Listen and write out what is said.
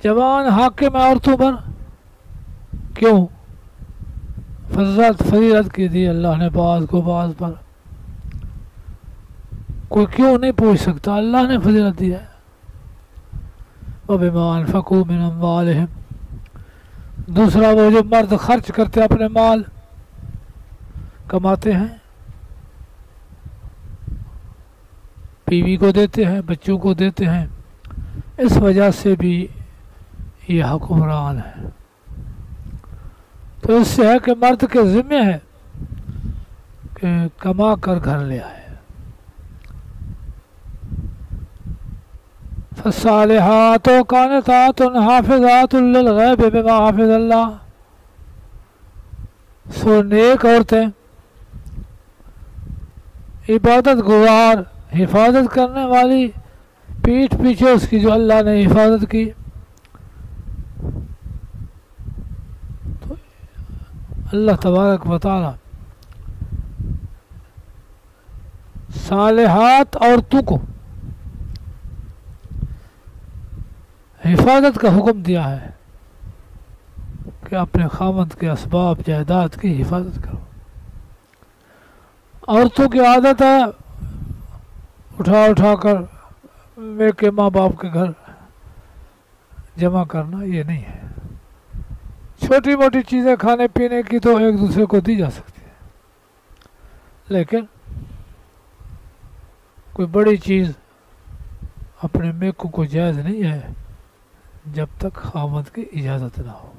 جوان حاکم ہے عورتوں پر، کیوں؟ فضیلت کی دی اللہ نے بعض کو بعض پر، کوئی کیوں نہیں پوچھ سکتا، اللہ نے فضیلت دی ہے۔ وَبِمَا أَنفَقُوا مِنْ أَمْوَالِهِمْ، دوسرا وہ جو مرد خرچ کرتے اپنے مال، کماتے ہیں، بیوی کو دیتے ہیں، بچوں کو دیتے ہیں، اس وجہ سے بھی یہ حکمران ہے۔ تو اس سے ہے کہ مرد کے ذمہ ہے کہ کما کر گھر لے آئے۔ فالصالحات قانتات حافظات للغیب بما حافظ اللہ، سو نیک عورتیں عبادت گزار، حفاظت کرنے والی، پیٹھ پیچھے اس کی جو اللہ نے حفاظت کی۔ تو اللہ تبارک و تعالی صالحات عورتوں کو حفاظت کا حکم دیا ہے کہ اپنے خاوند کے اسباب جائیداد کی حفاظت کرو۔ عورتوں کی عادت ہے اٹھا اٹھا کر کے ماں باپ کے گھر جمع کرنا، یہ نہیں ہے۔ چھوٹی موٹی چیزیں کھانے پینے کی تو ایک دوسرے کو دی جا سکتی ہے، لیکن کوئی بڑی چیز اپنے میکوں کو جائز نہیں ہے جب تک خاوند کی اجازت نہ ہو۔